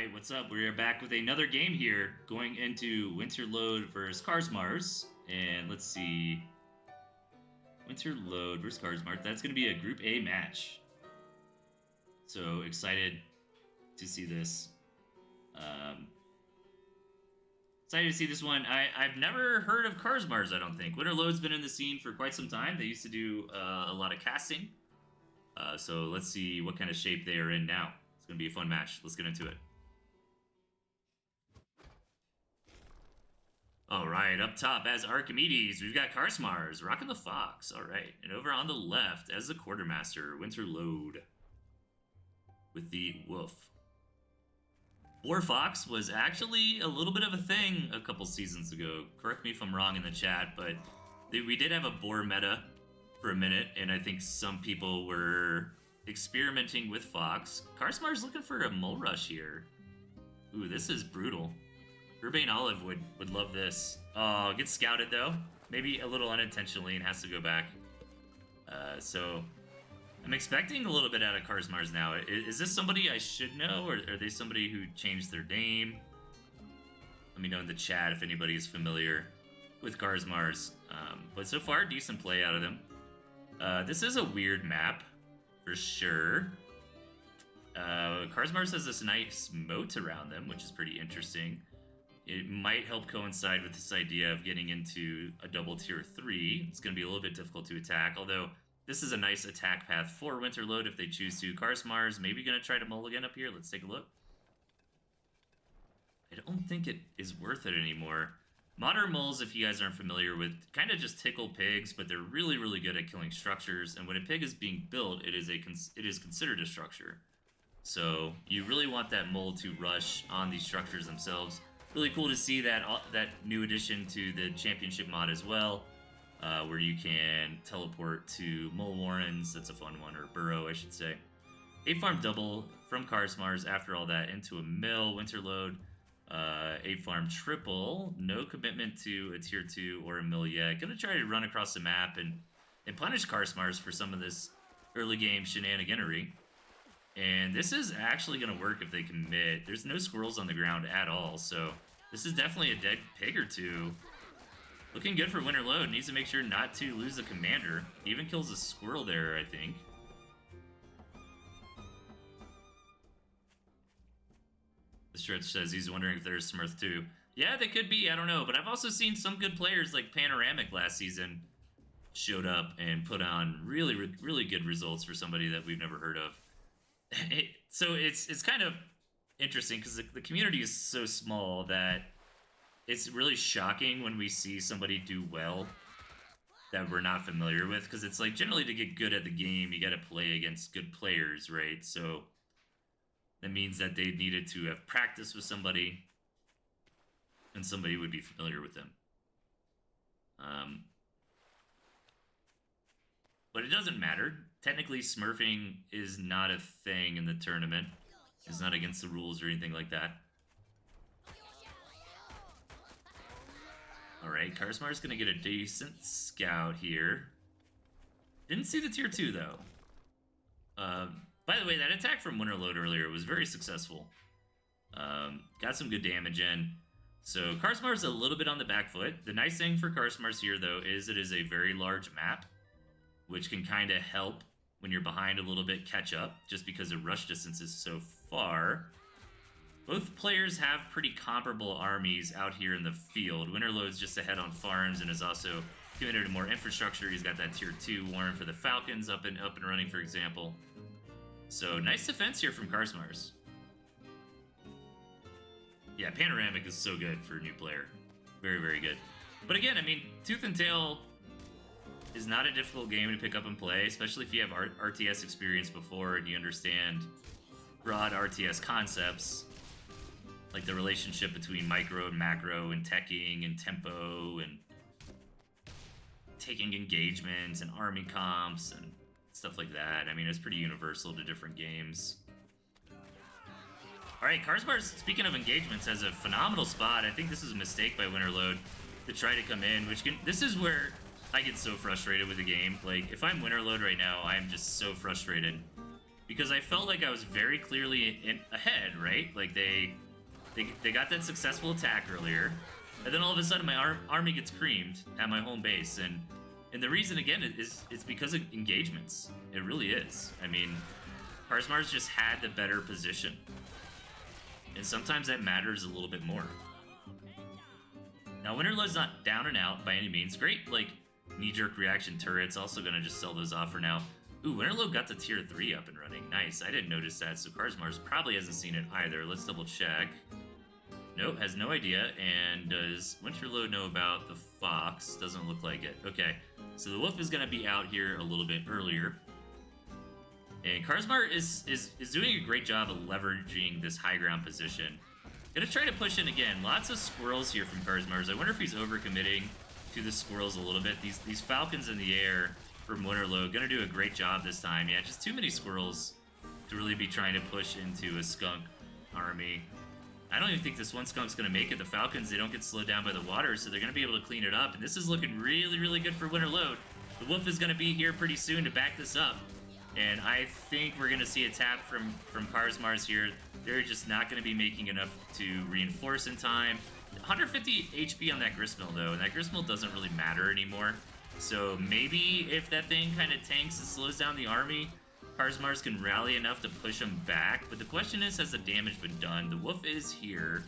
Alright, what's up? We're back with another game here, going into WinterLoad versus Karsmars. And let's see. WinterLoad versus Karsmars. That's going to be a Group A match. So excited to see this. Excited to see this one. I've never heard of Karsmars, I don't think. WinterLoad's been in the scene for quite some time. They used to do a lot of casting. So let's see what kind of shape they are in now. It's going to be a fun match. Let's get into it. Alright, up top as Archimedes, we've got Karsmars, rocking the Fox. Alright, and over on the left as the Quartermaster, WinterLoad with the Wolf. Boar Fox was actually a little bit of a thing a couple seasons ago. Correct me if I'm wrong in the chat, but we did have a boar meta for a minute, and I think some people were experimenting with Fox. Karsmars looking for a mole rush here. Ooh, this is brutal. Urbane Olive would love this. Oh, gets scouted though. Maybe a little unintentionally and has to go back. So I'm expecting a little bit out of Karsmars now. Is this somebody I should know, or are they somebody who changed their name? Let me know in the chat if anybody is familiar with Karsmars. But so far, decent play out of them. This is a weird map, for sure. Karsmars has this nice moat around them, which is pretty interesting. It might help coincide with this idea of getting into a double tier 3. It's going to be a little bit difficult to attack, although this is a nice attack path for WinterLoad if they choose to. Karsmars maybe going to try to mulligan up here. Let's take a look. I don't think it is worth it anymore. Modern moles, if you guys aren't familiar with, kind of just tickle pigs, but they're really, really good at killing structures. And when a pig is being built, it is considered a structure. So you really want that mole to rush on these structures themselves. Really cool to see that new addition to the championship mod as well, where you can teleport to mole warrens. That's a fun one, or burrow, I should say. 8-farm double from Karsmars after all that into a mill. WinterLoad, 8-farm triple. No commitment to a tier 2 or a mill yet. Gonna try to run across the map and punish Karsmars for some of this early game shenaniganery. And this is actually going to work if they commit. There's no squirrels on the ground at all, so this is definitely a dead pig or two. Looking good for WinterLoad. Needs to make sure not to lose the commander. Even kills a squirrel there, I think. The Stretch says he's wondering if there's Smurth too. Yeah, they could be, I don't know. But I've also seen some good players like Panoramic last season showed up and put on really, really good results for somebody that we've never heard of. So it's kind of interesting because the community is so small that it's really shocking when we see somebody do well that we're not familiar with, because it's like generally to get good at the game you got to play against good players, right? So that means that they needed to have practiced with somebody and somebody would be familiar with them. But it doesn't matter. Technically, smurfing is not a thing in the tournament. It's not against the rules or anything like that. Alright, Karsmars going to get a decent scout here. Didn't see the tier 2, though. By the way, that attack from WinterLoad earlier was very successful. Got some good damage in. So Karsmars a little bit on the back foot. The nice thing for Karsmars here, though, is it is a very large map, which can kind of help when you're behind a little bit catch up, just because the rush distance is so far. Both players have pretty comparable armies out here in the field. WinterLoad's just ahead on farms and is also committed to more infrastructure. He's got that tier 2 warren for the Falcons up and running, for example. So nice defense here from Karsmars. Yeah, Panoramic is so good for a new player. Very, very good. But again, I mean, Tooth and Tail is not a difficult game to pick up and play, especially if you have RTS experience before and you understand broad RTS concepts, like the relationship between micro and macro and teching and tempo and taking engagements and army comps and stuff like that. I mean, it's pretty universal to different games. Alright, Karsmars, speaking of engagements, has a phenomenal spot. I think this is a mistake by WinterLoad to try to come in, this is where I get so frustrated with the game. Like, if I'm WinterLoad right now, I'm just so frustrated because I felt like I was very clearly ahead, right? Like they got that successful attack earlier, and then all of a sudden my army gets creamed at my home base, and the reason again is it's because of engagements. It really is. I mean, Karsmars just had the better position, and sometimes that matters a little bit more. Now, WinterLoad's not down and out by any means. Great, like, knee-jerk reaction turrets. Also gonna just sell those off for now. Ooh, WinterLoad got the tier 3 up and running. Nice, I didn't notice that, so Karsmars probably hasn't seen it either. Let's double check. Nope, has no idea. And does WinterLoad know about the fox? Doesn't look like it. Okay, so the wolf is gonna be out here a little bit earlier. And Karsmars is doing a great job of leveraging this high ground position. Gonna try to push in again. Lots of squirrels here from Karsmars. I wonder if he's overcommitting to the squirrels a little bit. These falcons in the air from WinterLoad gonna do a great job this time. Yeah, just too many squirrels to really be trying to push into a skunk army. I don't even think this one skunk's gonna make it. The falcons, they don't get slowed down by the water, so they're gonna be able to clean it up. And this is looking really, really good for WinterLoad. The wolf is gonna be here pretty soon to back this up. And I think we're gonna see a tap from Karsmars here. They're just not gonna be making enough to reinforce in time. 150 HP on that gristmill though, and that gristmill doesn't really matter anymore. So maybe if that thing kind of tanks and slows down the army, Karsmars can rally enough to push them back. But the question is, has the damage been done? The wolf is here.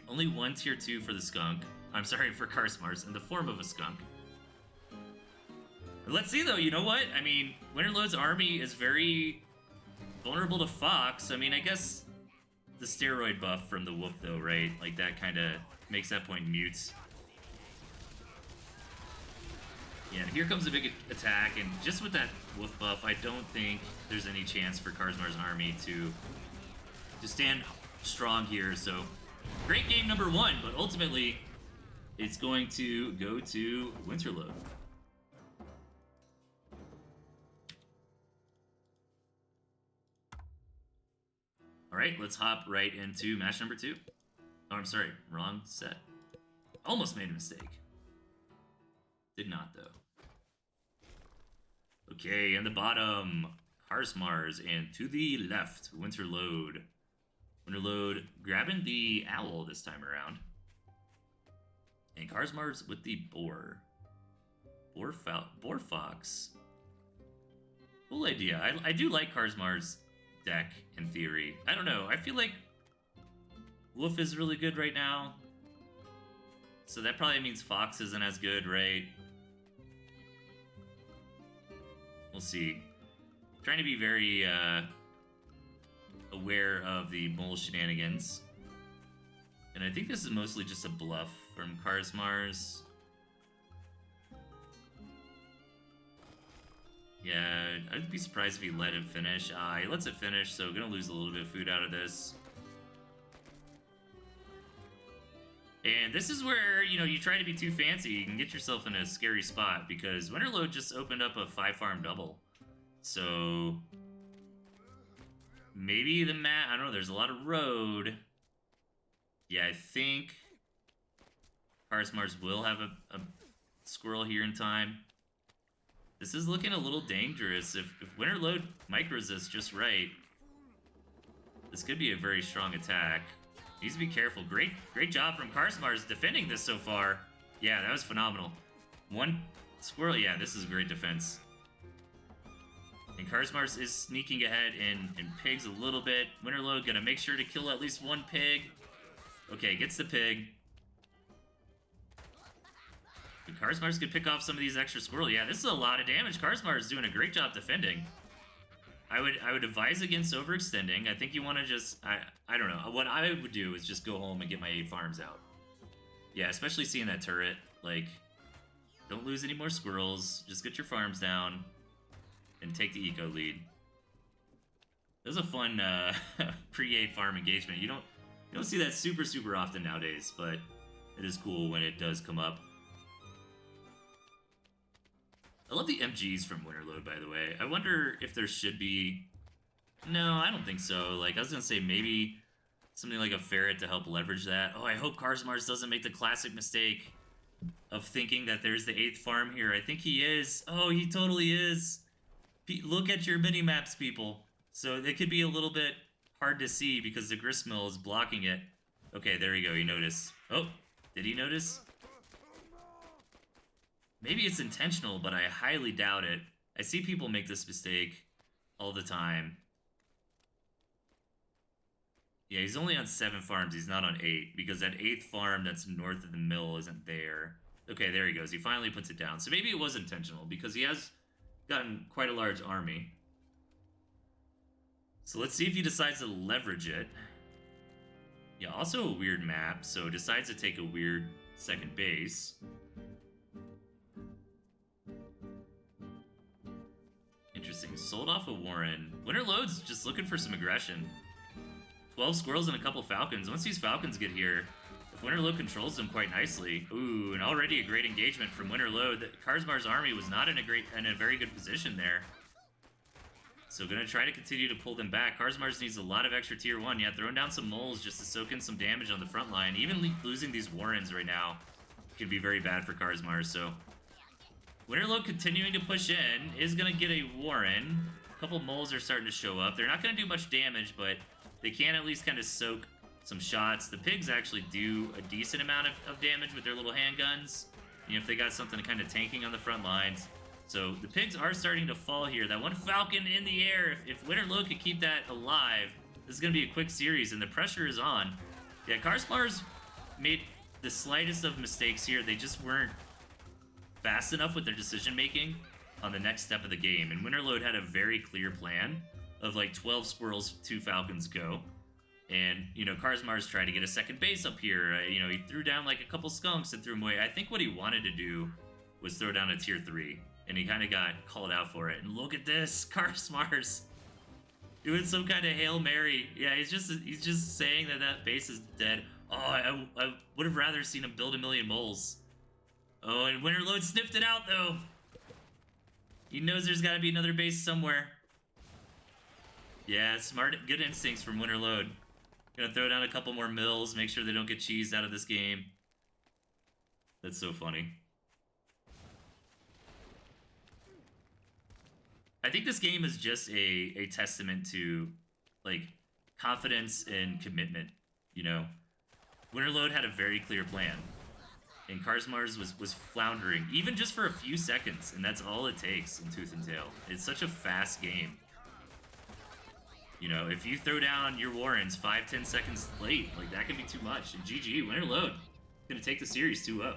Only one tier 2 for the skunk. I'm sorry, for Karsmars, in the form of a skunk. Let's see though, you know what? I mean, WinterLoad's army is very vulnerable to Fox. I mean, I guess the steroid buff from the wolf though, right? Like that kind of makes that point mute. Yeah, here comes a big attack, and just with that wolf buff, I don't think there's any chance for Karsmars' army to stand strong here. So, great game number 1, but ultimately, it's going to go to WinterLoad. Alright, let's hop right into match number 2. Oh, I'm sorry, wrong set. Almost made a mistake. Did not, though. Okay, in the bottom, Karsmars, and to the left, WinterLoad. WinterLoad grabbing the owl this time around. And Karsmars with the boar. Boar fox. Cool idea. I do like Karsmars' deck in theory. I don't know. I feel like wolf is really good right now. So that probably means fox isn't as good, right? We'll see. Trying to be very aware of the mole shenanigans. And I think this is mostly just a bluff from Karsmars. Yeah, I'd be surprised if he let it finish. He lets it finish, so gonna lose a little bit of food out of this. And this is where, you know, you try to be too fancy, you can get yourself in a scary spot, because WinterLoad just opened up a 5-farm double. So maybe the map, I don't know, there's a lot of road. Yeah, I think Karsmars will have a squirrel here in time. This is looking a little dangerous. If WinterLoad micros this just right, this could be a very strong attack. Needs to be careful. Great job from Karsmars defending this so far. Yeah, that was phenomenal. One squirrel. Yeah, this is great defense. And Karsmars is sneaking ahead in pigs a little bit. WinterLoad gonna make sure to kill at least one pig. Okay, gets the pig. And Karsmars could pick off some of these extra squirrel. Yeah, this is a lot of damage. Karsmars is doing a great job defending. I would advise against overextending. I think you want to just, I don't know. What I would do is just go home and get my 8 farms out. Yeah, especially seeing that turret. Like, don't lose any more squirrels. Just get your farms down and take the eco lead. It was a fun pre-8 farm engagement. You don't see that super often nowadays, but it is cool when it does come up. I love the MGs from WinterLoad, by the way. I wonder if there should be... No, I don't think so. Like, I was gonna say maybe something like a ferret to help leverage that. Oh, I hope Karsmars doesn't make the classic mistake of thinking that there's the 8th farm here. I think he is. Oh, he totally is. Look at your mini-maps, people. So it could be a little bit hard to see because the gristmill is blocking it. Okay, there you go. He noticed. Oh, did he notice? Maybe it's intentional, but I highly doubt it. I see people make this mistake all the time. Yeah, he's only on 7 farms. He's not on 8 because that 8th farm that's north of the mill isn't there. Okay, there he goes. He finally puts it down. So maybe it was intentional because he has gotten quite a large army. So let's see if he decides to leverage it. Yeah, also a weird map, so decides to take a weird second base. Interesting. Sold off a Warren. WinterLoad's just looking for some aggression. 12 squirrels and a couple falcons. Once these falcons get here, if WinterLoad controls them quite nicely. Ooh, and already a great engagement from WinterLoad. Karsmars' army was not in a very good position there. So gonna try to continue to pull them back. Karsmars needs a lot of extra tier 1. Yeah, throwing down some moles just to soak in some damage on the front line. Even losing these Warrens right now can be very bad for Karsmars. So WinterLoad continuing to push in is gonna get a Warren. A couple moles are starting to show up. They're not gonna do much damage, but they can at least kind of soak some shots. The pigs actually do a decent amount of damage with their little handguns. You know, if they got something kind of tanking on the front lines. So the pigs are starting to fall here. That one falcon in the air, if WinterLoad could keep that alive, this is going to be a quick series, and the pressure is on. Yeah, Karsmars made the slightest of mistakes here. They just weren't fast enough with their decision-making on the next step of the game. And WinterLoad had a very clear plan of like 12 squirrels, 2 falcons go. And, you know, Karsmars tried to get a second base up here. You know, he threw down like a couple skunks and threw them away. I think what he wanted to do was throw down a tier 3. And he kind of got called out for it. And look at this, Karsmars doing some kind of Hail Mary. Yeah, he's just saying that base is dead. Oh, I would have rather seen him build a million moles. Oh, and WinterLoad sniffed it out, though. He knows there's got to be another base somewhere. Yeah, smart, good instincts from WinterLoad. Gonna throw down a couple more mills, make sure they don't get cheesed out of this game. That's so funny. I think this game is just a testament to, like, confidence and commitment, you know? WinterLoad had a very clear plan, and Karsmars was floundering, even just for a few seconds, and that's all it takes in Tooth and Tail. It's such a fast game. You know, if you throw down your Warrens 5-10 seconds late, like, that could be too much. And GG, WinterLoad gonna take the series 2-0.